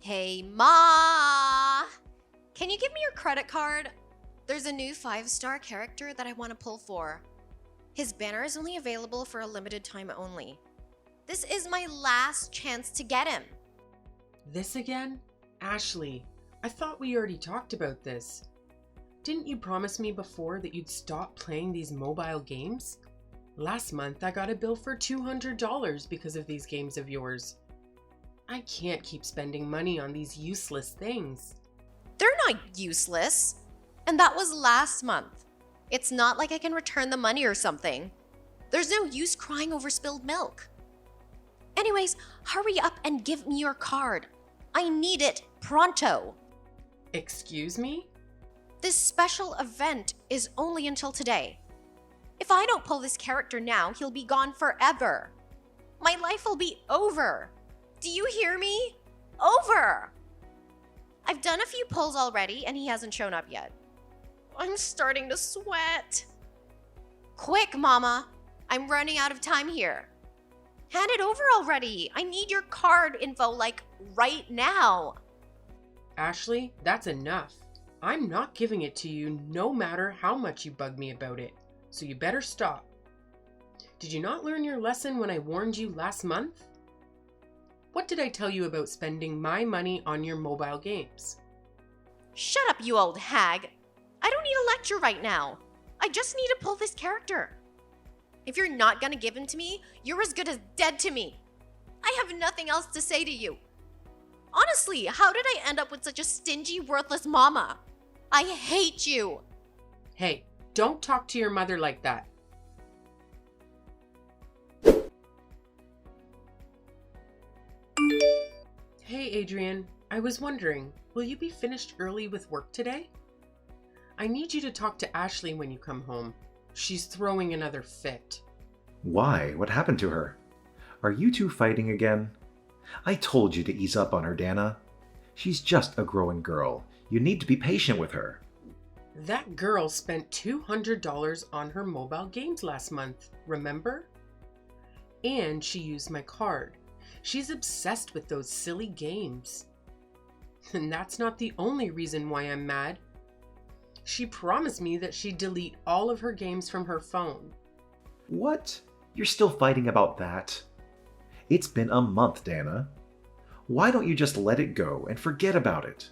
Hey, Ma! Can you give me your credit card? There's a new 5-star character that I want to pull for. His banner is only available for a limited time only. This is my last chance to get him. This again? Ashley, I thought we already talked about this. Didn't you promise me before that you'd stop playing these mobile games? Last month I got a bill for $200 because of these games of yours. I can't keep spending money on these useless things. They're not useless. And that was last month. It's not like I can return the money or something. There's no use crying over spilled milk. Anyways, hurry up and give me your card. I need it pronto. Excuse me? This special event is only until today. If I don't pull this character now, he'll be gone forever. My life will be over. Do you hear me? Over! I've done a few pulls already and he hasn't shown up yet. I'm starting to sweat. Quick, Mama. I'm running out of time here. Hand it over already. I need your card info, like, right now. Ashley, that's enough. I'm not giving it to you no matter how much you bug me about it, so you better stop. Did you not learn your lesson when I warned you last month? What did I tell you about spending my money on your mobile games? Shut up, you old hag. I don't need a lecture right now. I just need to pull this character. If you're not gonna give him to me, you're as good as dead to me. I have nothing else to say to you. Honestly, how did I end up with such a stingy, worthless mama? I hate you. Hey, don't talk to your mother like that. Hey, Adrian, I was wondering, will you be finished early with work today? I need you to talk to Ashley when you come home. She's throwing another fit. Why? What happened to her? Are you two fighting again? I told you to ease up on her, Dana. She's just a growing girl. You need to be patient with her. That girl spent $200 on her mobile games last month, remember? And she used my card. She's obsessed with those silly games. And that's not the only reason why I'm mad. She promised me that she'd delete all of her games from her phone. What? You're still fighting about that? It's been a month, Dana. Why don't you just let it go and forget about it?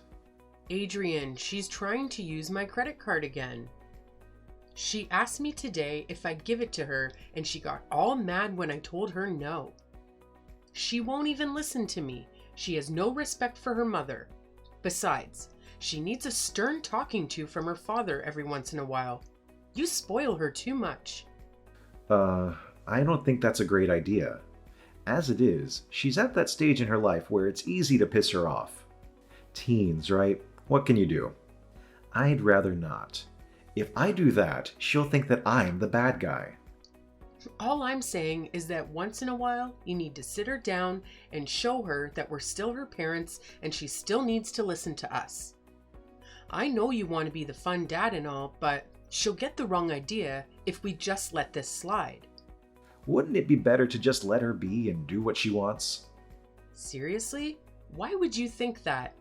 Adrian, she's trying to use my credit card again. She asked me today if I'd give it to her, and she got all mad when I told her no. She won't even listen to me. She has no respect for her mother. Besides, she needs a stern talking to from her father every once in a while. You spoil her too much. I don't think that's a great idea. As it is, she's at that stage in her life where it's easy to piss her off. Teens, right? What can you do? I'd rather not. If I do that, she'll think that I'm the bad guy. All I'm saying is that once in a while, you need to sit her down and show her that we're still her parents and she still needs to listen to us. I know you want to be the fun dad and all, but she'll get the wrong idea if we just let this slide. Wouldn't it be better to just let her be and do what she wants? Seriously? Why would you think that?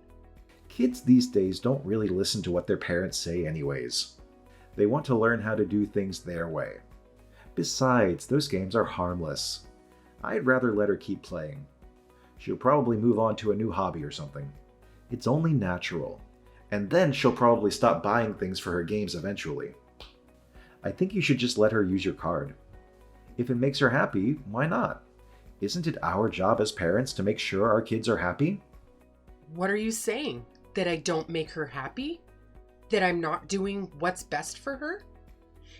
Kids these days don't really listen to what their parents say anyways. They want to learn how to do things their way. Besides, those games are harmless. I'd rather let her keep playing. She'll probably move on to a new hobby or something. It's only natural. And then she'll probably stop buying things for her games eventually. I think you should just let her use your card. If it makes her happy, why not? Isn't it our job as parents to make sure our kids are happy? What are you saying? That I don't make her happy? That I'm not doing what's best for her?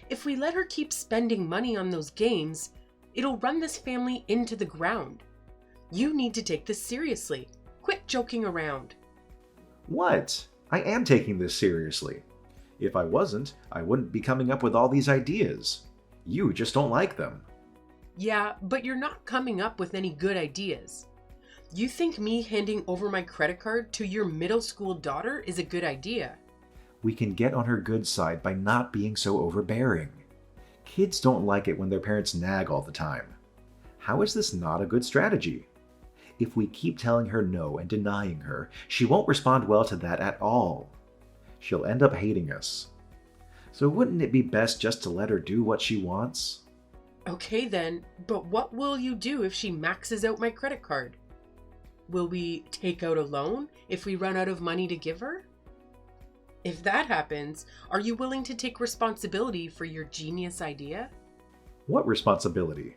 If we let her keep spending money on those games, it'll run this family into the ground. You need to take this seriously. Quit joking around. What? I am taking this seriously. If I wasn't, I wouldn't be coming up with all these ideas. You just don't like them. Yeah, but you're not coming up with any good ideas. You think me handing over my credit card to your middle school daughter is a good idea? We can get on her good side by not being so overbearing. Kids don't like it when their parents nag all the time. How is this not a good strategy? If we keep telling her no and denying her, she won't respond well to that at all. She'll end up hating us. So wouldn't it be best just to let her do what she wants? Okay then, but what will you do if she maxes out my credit card? Will we take out a loan if we run out of money to give her? If that happens, are you willing to take responsibility for your genius idea? What responsibility?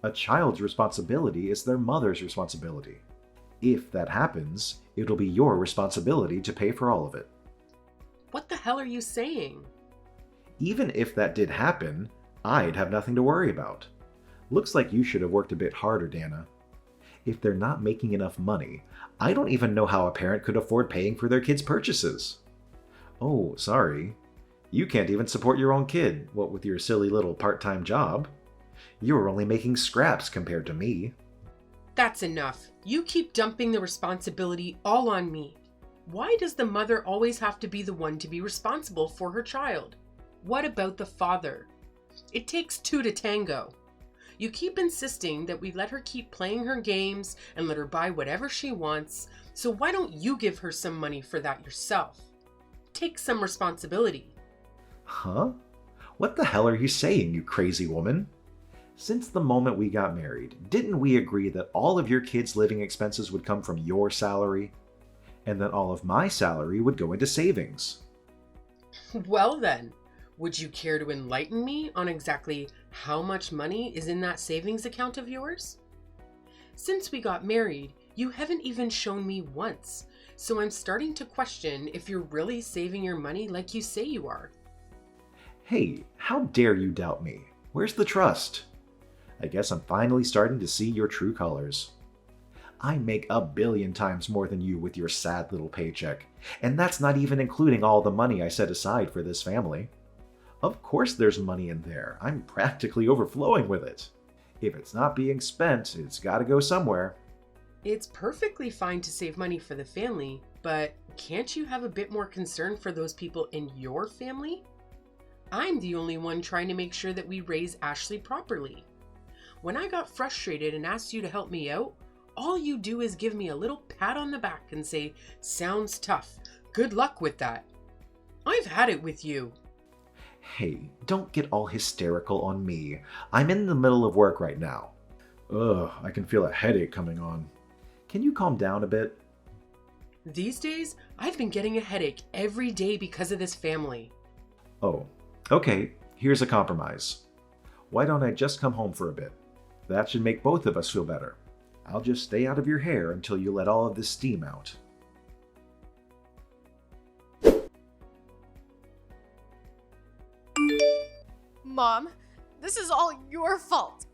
A child's responsibility is their mother's responsibility. If that happens, it'll be your responsibility to pay for all of it. What the hell are you saying? Even if that did happen, I'd have nothing to worry about. Looks like you should have worked a bit harder, Dana. If they're not making enough money, I don't even know how a parent could afford paying for their kids' purchases. Oh, sorry. You can't even support your own kid, what with your silly little part-time job. You're only making scraps compared to me. That's enough. You keep dumping the responsibility all on me. Why does the mother always have to be the one to be responsible for her child? What about the father? It takes two to tango. You keep insisting that we let her keep playing her games and let her buy whatever she wants, so why don't you give her some money for that yourself? Take some responsibility. Huh? What the hell are you saying, you crazy woman? Since the moment we got married, didn't we agree that all of your kids' living expenses would come from your salary? And that all of my salary would go into savings? Well then, would you care to enlighten me on exactly how much money is in that savings account of yours? Since we got married, you haven't even shown me once, so I'm starting to question if you're really saving your money like you say you are. Hey, how dare you doubt me? Where's the trust? I guess I'm finally starting to see your true colors. I make 1 billion times more than you with your sad little paycheck, and that's not even including all the money I set aside for this family. Of course there's money in there. I'm practically overflowing with it. If it's not being spent, it's gotta go somewhere. It's perfectly fine to save money for the family, but can't you have a bit more concern for those people in your family? I'm the only one trying to make sure that we raise Ashley properly. When I got frustrated and asked you to help me out, all you do is give me a little pat on the back and say, "Sounds tough. Good luck with that." I've had it with you. Hey, don't get all hysterical on me. I'm in the middle of work right now. Ugh, I can feel a headache coming on. Can you calm down a bit? These days, I've been getting a headache every day because of this family. Oh, okay, here's a compromise. Why don't I just come home for a bit? That should make both of us feel better. I'll just stay out of your hair until you let all of this steam out. Mom, this is all your fault.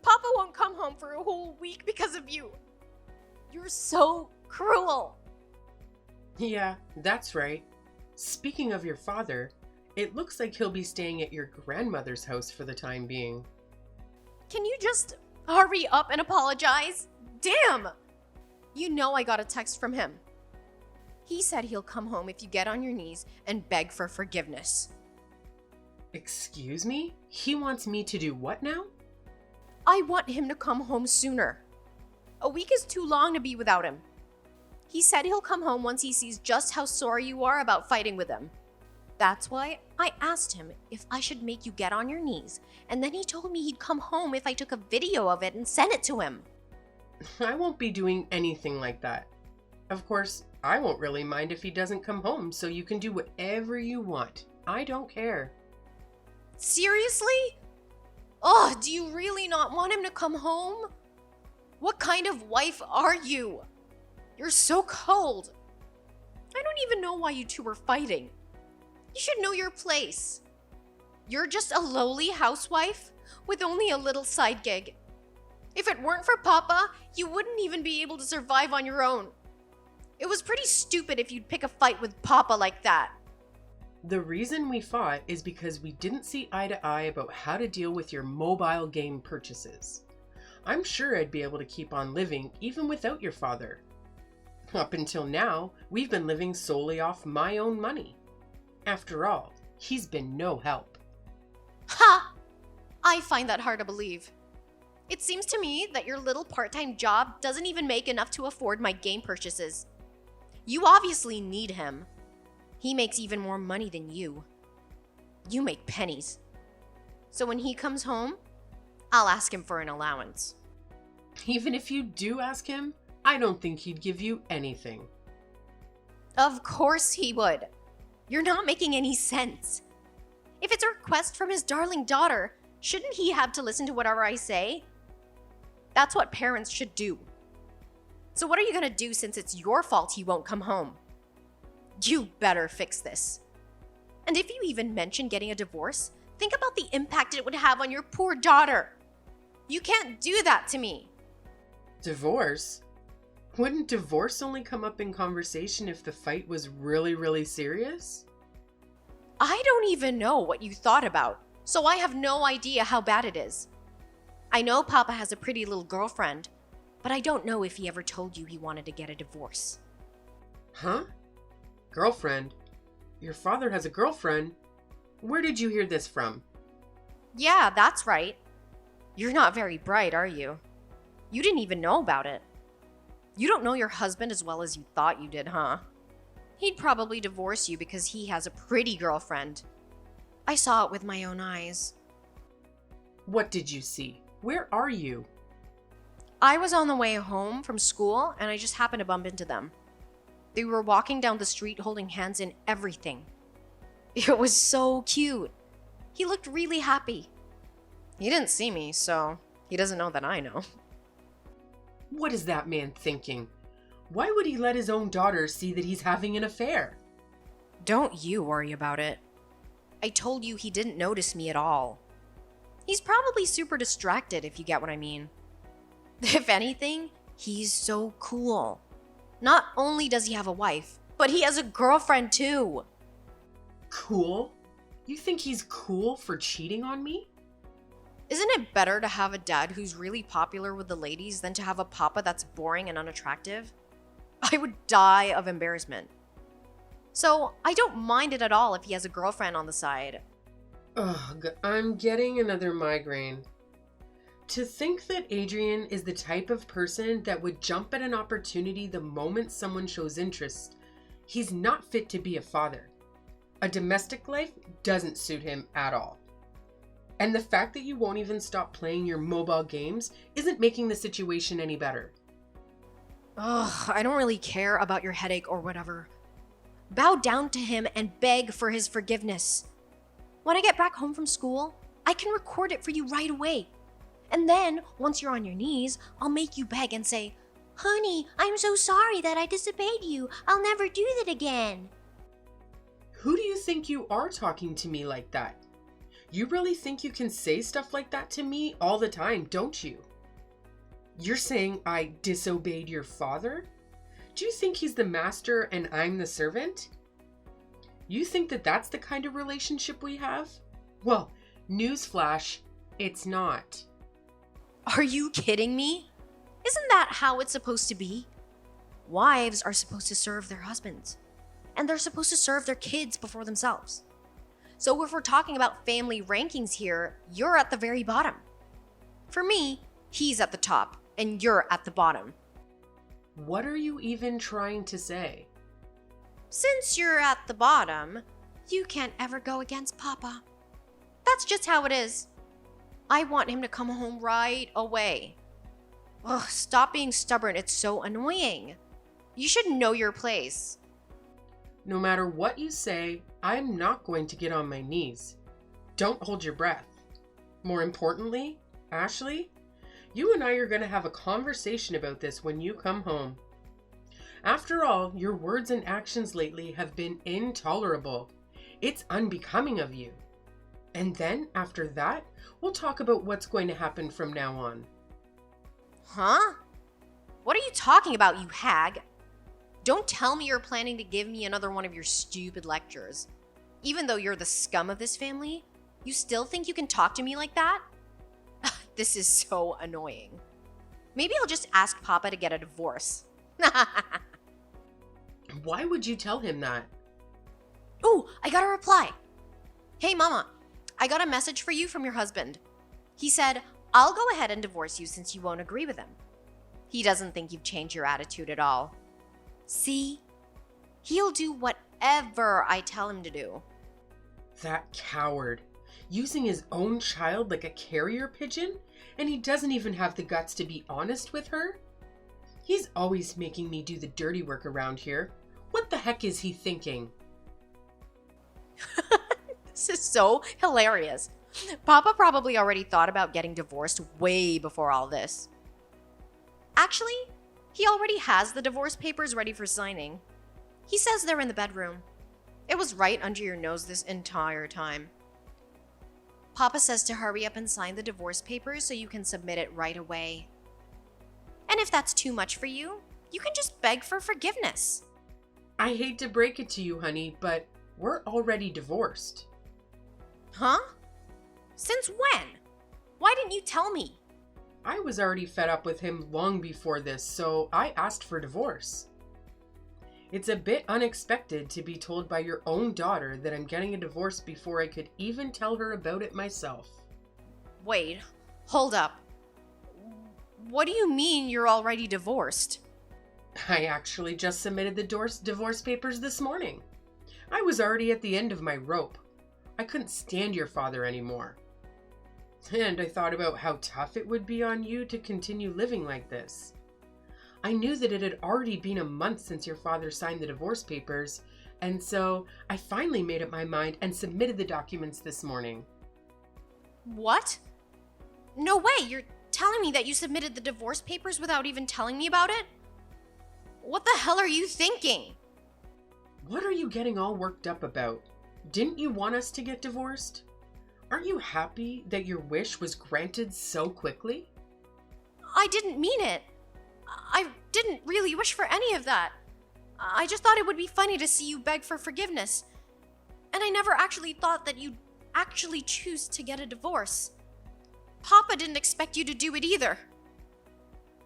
Papa won't come home for a whole week because of you. You're so cruel. Yeah, that's right. Speaking of your father, it looks like he'll be staying at your grandmother's house for the time being. Can you just hurry up and apologize? Damn! You know I got a text from him. He said he'll come home if you get on your knees and beg for forgiveness. Excuse me? He wants me to do what now? I want him to come home sooner. A week is too long to be without him. He said he'll come home once he sees just how sorry you are about fighting with him. That's why I asked him if I should make you get on your knees, and then he told me he'd come home if I took a video of it and sent it to him. I won't be doing anything like that. Of course, I won't really mind if he doesn't come home, so you can do whatever you want. I don't care. Seriously? Oh, do you really not want him to come home? What kind of wife are you? You're so cold. I don't even know why you two were fighting. You should know your place. You're just a lowly housewife with only a little side gig. If it weren't for Papa, you wouldn't even be able to survive on your own. It was pretty stupid if you'd pick a fight with Papa like that. The reason we fought is because we didn't see eye to eye about how to deal with your mobile game purchases. I'm sure I'd be able to keep on living even without your father. Up until now, we've been living solely off my own money. After all, he's been no help. Ha! I find that hard to believe. It seems to me that your little part-time job doesn't even make enough to afford my game purchases. You obviously need him. He makes even more money than you. You make pennies. So when he comes home, I'll ask him for an allowance. Even if you do ask him, I don't think he'd give you anything. Of course he would. You're not making any sense. If it's a request from his darling daughter, shouldn't he have to listen to whatever I say? That's what parents should do. So what are you gonna do since it's your fault he won't come home? You better fix this. And if you even mention getting a divorce, think about the impact it would have on your poor daughter. You can't do that to me. Divorce? Wouldn't divorce only come up in conversation if the fight was really, really serious? I don't even know what you thought about, so I have no idea how bad it is. I know Papa has a pretty little girlfriend, but I don't know if he ever told you he wanted to get a divorce. Huh? Girlfriend? Your father has a girlfriend? Where did you hear this from? Yeah, that's right. You're not very bright, are you? You didn't even know about it. You don't know your husband as well as you thought you did, huh? He'd probably divorce you because he has a pretty girlfriend. I saw it with my own eyes. What did you see? Where are you? I was on the way home from school and I just happened to bump into them. They were walking down the street holding hands and everything. It was so cute. He looked really happy. He didn't see me, so he doesn't know that I know. What is that man thinking? Why would he let his own daughter see that he's having an affair? Don't you worry about it. I told you he didn't notice me at all. He's probably super distracted, if you get what I mean. If anything, he's so cool. Not only does he have a wife, but he has a girlfriend too. Cool? You think he's cool for cheating on me? Isn't it better to have a dad who's really popular with the ladies than to have a papa that's boring and unattractive? I would die of embarrassment. So I don't mind it at all if he has a girlfriend on the side. Ugh, I'm getting another migraine. To think that Adrian is the type of person that would jump at an opportunity the moment someone shows interest, he's not fit to be a father. A domestic life doesn't suit him at all. And the fact that you won't even stop playing your mobile games isn't making the situation any better. Ugh, I don't really care about your headache or whatever. Bow down to him and beg for his forgiveness. When I get back home from school, I can record it for you right away. And then, once you're on your knees, I'll make you beg and say, "Honey, I'm so sorry that I disobeyed you. I'll never do that again." Who do you think you are talking to me like that? You really think you can say stuff like that to me all the time, don't you? You're saying I disobeyed your father? Do you think he's the master and I'm the servant? You think that that's the kind of relationship we have? Well, newsflash, it's not. Are you kidding me? Isn't that how it's supposed to be? Wives are supposed to serve their husbands, and they're supposed to serve their kids before themselves. So if we're talking about family rankings here, you're at the very bottom. For me, he's at the top, and you're at the bottom. What are you even trying to say? Since you're at the bottom, you can't ever go against Papa. That's just how it is. I want him to come home right away. Ugh, stop being stubborn, it's so annoying. You should know your place. No matter what you say, I'm not going to get on my knees. Don't hold your breath. More importantly, Ashley, you and I are going to have a conversation about this when you come home. After all, your words and actions lately have been intolerable. It's unbecoming of you. And then, after that, we'll talk about what's going to happen from now on. Huh? What are you talking about, you hag? Don't tell me you're planning to give me another one of your stupid lectures. Even though you're the scum of this family, you still think you can talk to me like that? This is so annoying. Maybe I'll just ask Papa to get a divorce. Why would you tell him that? Oh, I got a reply. Hey, Mama, I got a message for you from your husband. He said, I'll go ahead and divorce you since you won't agree with him. He doesn't think you've changed your attitude at all. See? He'll do whatever I tell him to do. That coward. Using his own child like a carrier pigeon? And he doesn't even have the guts to be honest with her? He's always making me do the dirty work around here. What the heck is he thinking? This is so hilarious. Papa probably already thought about getting divorced way before all this. Actually, he already has the divorce papers ready for signing. He says they're in the bedroom. It was right under your nose this entire time. Papa says to hurry up and sign the divorce papers so you can submit it right away. And if that's too much for you, you can just beg for forgiveness. I hate to break it to you, honey, but we're already divorced. Huh? Since when? Why didn't you tell me? I was already fed up with him long before this, so I asked for divorce. It's a bit unexpected to be told by your own daughter that I'm getting a divorce before I could even tell her about it myself. Wait, hold up. What do you mean you're already divorced? I actually just submitted the divorce papers this morning. I was already at the end of my rope. I couldn't stand your father anymore. And I thought about how tough it would be on you to continue living like this. I knew that it had already been a month since your father signed the divorce papers, and so I finally made up my mind and submitted the documents this morning. What? No way, you're telling me that you submitted the divorce papers without even telling me about it? What the hell are you thinking? What are you getting all worked up about? Didn't you want us to get divorced? Aren't you happy that your wish was granted so quickly? I didn't mean it. I didn't really wish for any of that. I just thought it would be funny to see you beg for forgiveness. And I never actually thought that you'd actually choose to get a divorce. Papa didn't expect you to do it either.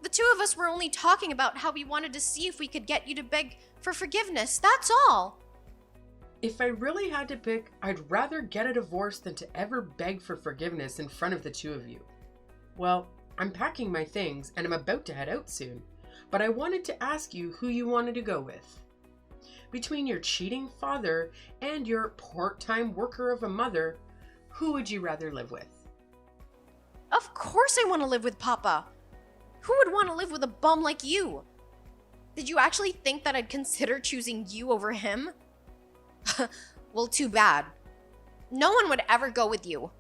The two of us were only talking about how we wanted to see if we could get you to beg for forgiveness, that's all. If I really had to pick, I'd rather get a divorce than to ever beg for forgiveness in front of the two of you. Well, I'm packing my things and I'm about to head out soon, but I wanted to ask you who you wanted to go with. Between your cheating father and your part-time worker of a mother, who would you rather live with? Of course I want to live with Papa. Who would want to live with a bum like you? Did you actually think that I'd consider choosing you over him? Well, too bad. No one would ever go with you.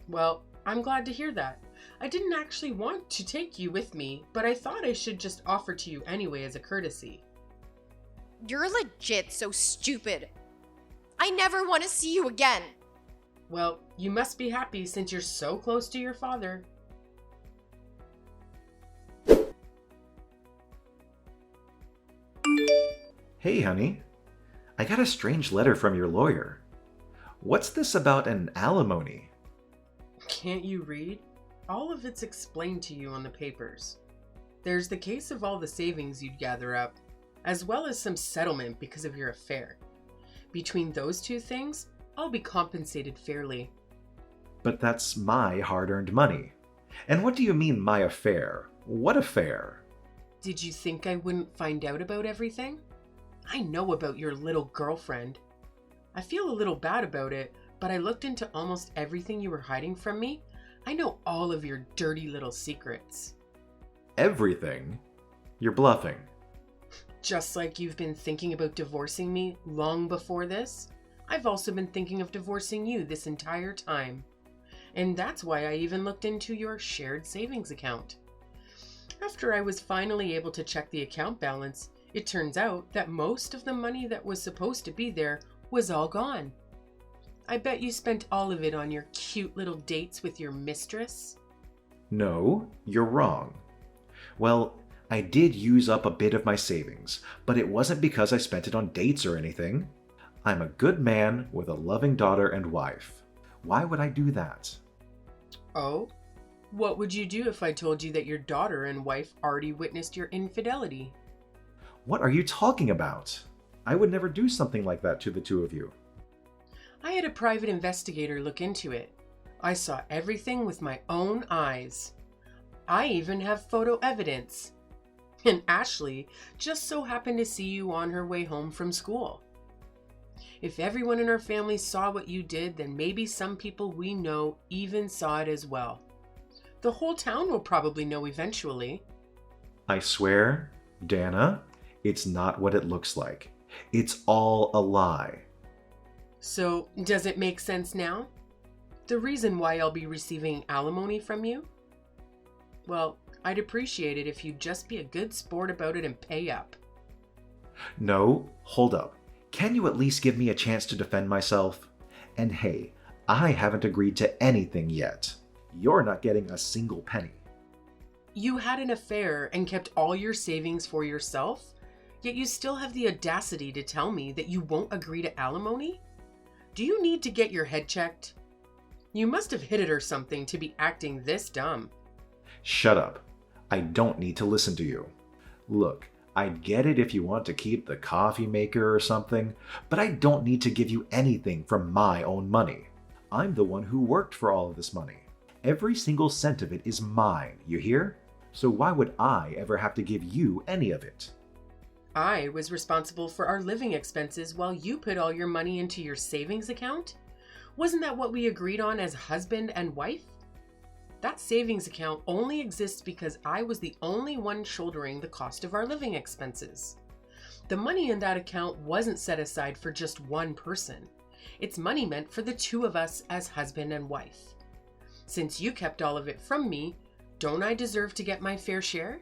Well, I'm glad to hear that. I didn't actually want to take you with me, but I thought I should just offer to you anyway as a courtesy. You're legit so stupid. I never want to see you again. Well, you must be happy since you're so close to your father. Hey, honey. I got a strange letter from your lawyer. What's this about an alimony? Can't you read? All of it's explained to you on the papers. There's the case of all the savings you'd gather up, as well as some settlement because of your affair. Between those two things, I'll be compensated fairly. But that's my hard-earned money. And what do you mean, my affair? What affair? Did you think I wouldn't find out about everything? I know about your little girlfriend. I feel a little bad about it, but I looked into almost everything you were hiding from me. I know all of your dirty little secrets. Everything? You're bluffing. Just like you've been thinking about divorcing me long before this, I've also been thinking of divorcing you this entire time. And that's why I even looked into your shared savings account. After I was finally able to check the account balance, it turns out that most of the money that was supposed to be there was all gone. I bet you spent all of it on your cute little dates with your mistress. No, you're wrong. Well, I did use up a bit of my savings, but it wasn't because I spent it on dates or anything. I'm a good man with a loving daughter and wife. Why would I do that? Oh? What would you do if I told you that your daughter and wife already witnessed your infidelity? What are you talking about? I would never do something like that to the two of you. I had a private investigator look into it. I saw everything with my own eyes. I even have photo evidence. And Ashley just so happened to see you on her way home from school. If everyone in our family saw what you did, then maybe some people we know even saw it as well. The whole town will probably know eventually. I swear, Dana, it's not what it looks like. It's all a lie. So, does it make sense now? The reason why I'll be receiving alimony from you? Well, I'd appreciate it if you'd just be a good sport about it and pay up. No, hold up. Can you at least give me a chance to defend myself? And hey, I haven't agreed to anything yet. You're not getting a single penny. You had an affair and kept all your savings for yourself, yet you still have the audacity to tell me that you won't agree to alimony? Do you need to get your head checked? You must have hit it or something to be acting this dumb. Shut up. I don't need to listen to you. Look, I'd get it if you want to keep the coffee maker or something, but I don't need to give you anything from my own money. I'm the one who worked for all of this money. Every single cent of it is mine, you hear? So why would I ever have to give you any of it? I was responsible for our living expenses while you put all your money into your savings account? Wasn't that what we agreed on as husband and wife? That savings account only exists because I was the only one shouldering the cost of our living expenses. The money in that account wasn't set aside for just one person. It's money meant for the two of us as husband and wife. Since you kept all of it from me, don't I deserve to get my fair share?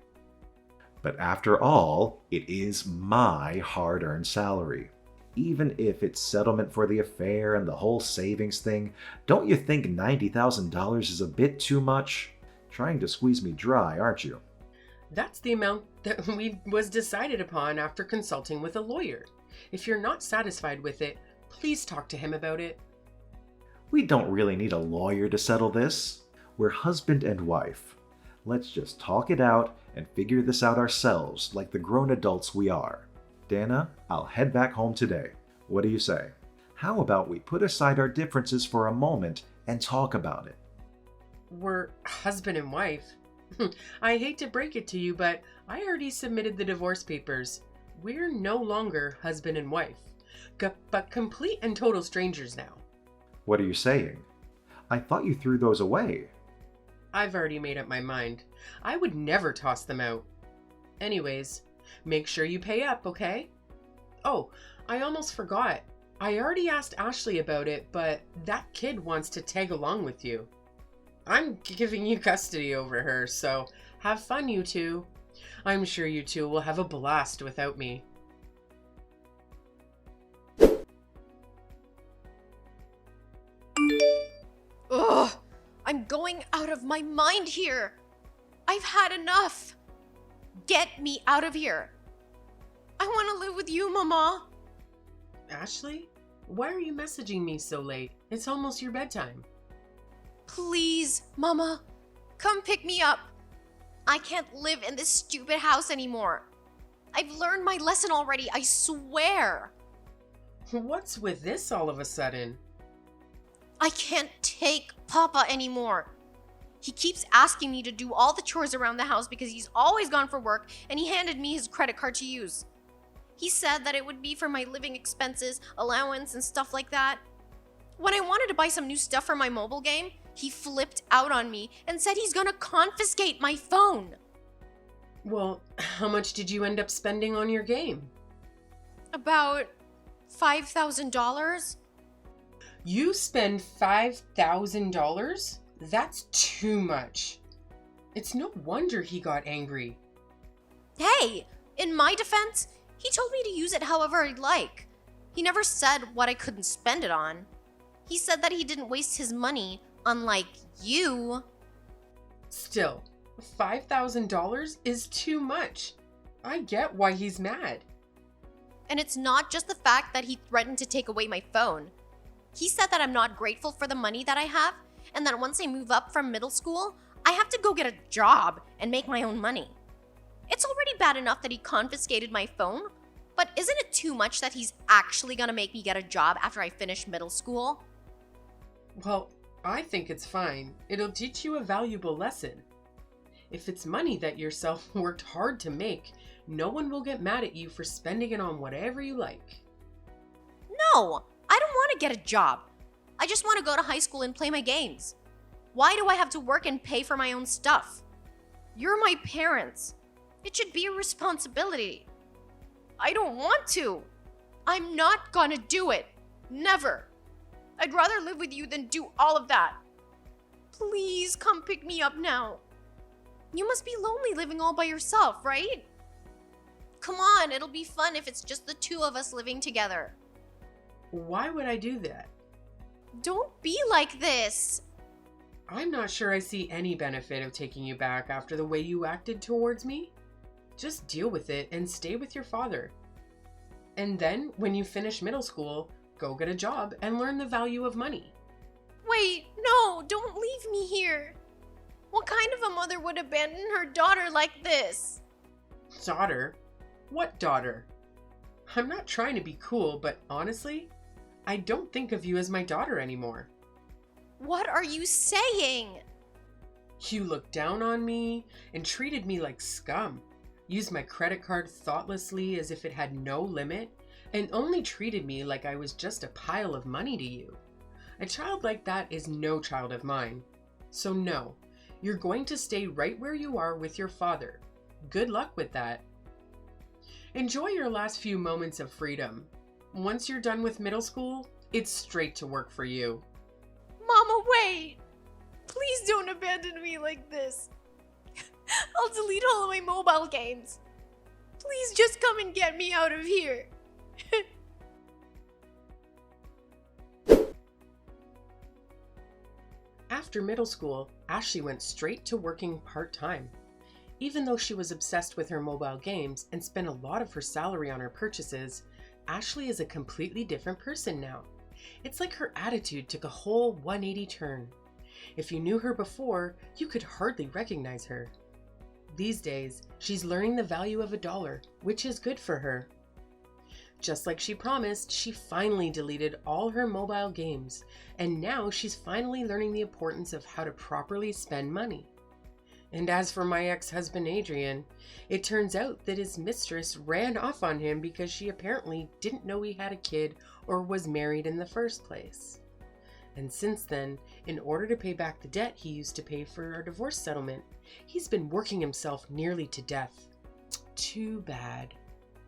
But after all, it is my hard-earned salary. Even if it's settlement for the affair and the whole savings thing, don't you think $90,000 is a bit too much? Trying to squeeze me dry, aren't you? That's the amount that was decided upon after consulting with a lawyer. If you're not satisfied with it, please talk to him about it. We don't really need a lawyer to settle this. We're husband and wife. Let's just talk it out and figure this out ourselves like the grown adults we are. Dana, I'll head back home today. What do you say? How about we put aside our differences for a moment and talk about it? We're husband and wife. I hate to break it to you, but I already submitted the divorce papers. We're no longer husband and wife, but complete and total strangers now. What are you saying? I thought you threw those away. I've already made up my mind. I would never toss them out. Anyways, make sure you pay up, okay? Oh, I almost forgot. I already asked Ashley about it, but that kid wants to tag along with you. I'm giving you custody over her, so have fun, you two. I'm sure you two will have a blast without me. Ugh! I'm going out of my mind here! I've had enough! Get me out of here! I want to live with you, Mama! Ashley, why are you messaging me so late? It's almost your bedtime. Please, Mama, come pick me up. I can't live in this stupid house anymore. I've learned my lesson already, I swear. What's with this all of a sudden? I can't take Papa anymore. He keeps asking me to do all the chores around the house because he's always gone for work, and he handed me his credit card to use. He said that it would be for my living expenses, allowance, and stuff like that. When I wanted to buy some new stuff for my mobile game, he flipped out on me and said he's gonna confiscate my phone. Well, how much did you end up spending on your game? About $5,000? You spend $5,000? That's too much. It's no wonder he got angry. Hey, in my defense, he told me to use it however I'd like. He never said what I couldn't spend it on. He said that he didn't waste his money, unlike you. Still, $5,000 is too much. I get why he's mad. And it's not just the fact that he threatened to take away my phone. He said that I'm not grateful for the money that I have, and that once I move up from middle school, I have to go get a job and make my own money. It's already bad enough that he confiscated my phone, but isn't it too much that he's actually gonna make me get a job after I finish middle school? Well, I think it's fine. It'll teach you a valuable lesson. If it's money that yourself worked hard to make, no one will get mad at you for spending it on whatever you like. No, I don't want to get a job. I just want to go to high school and play my games. Why do I have to work and pay for my own stuff? You're my parents. It should be a responsibility. I don't want to. I'm not gonna do it. Never. I'd rather live with you than do all of that. Please come pick me up now. You must be lonely living all by yourself, right? Come on, it'll be fun if it's just the two of us living together. Why would I do that? Don't be like this. I'm not sure I see any benefit of taking you back after the way you acted towards me. Just deal with it and stay with your father. And then, when you finish middle school, go get a job and learn the value of money. Wait, no, don't leave me here. What kind of a mother would abandon her daughter like this? Daughter? What daughter? I'm not trying to be cool, but honestly, I don't think of you as my daughter anymore. What are you saying? You looked down on me and treated me like scum, used my credit card thoughtlessly as if it had no limit, and only treated me like I was just a pile of money to you. A child like that is no child of mine. So no, you're going to stay right where you are with your father. Good luck with that. Enjoy your last few moments of freedom. Once you're done with middle school, it's straight to work for you. Mama, wait! Please don't abandon me like this. I'll delete all of my mobile games. Please just come and get me out of here. After middle school, Ashley went straight to working part-time. Even though she was obsessed with her mobile games and spent a lot of her salary on her purchases, Ashley is a completely different person now. It's like her attitude took a whole 180 turn. If you knew her before, you could hardly recognize her. These days, she's learning the value of $1, which is good for her. Just like she promised, she finally deleted all her mobile games, and now she's finally learning the importance of how to properly spend money. And as for my ex-husband Adrian, it turns out that his mistress ran off on him because she apparently didn't know he had a kid or was married in the first place. And since then, in order to pay back the debt he used to pay for our divorce settlement, he's been working himself nearly to death. Too bad.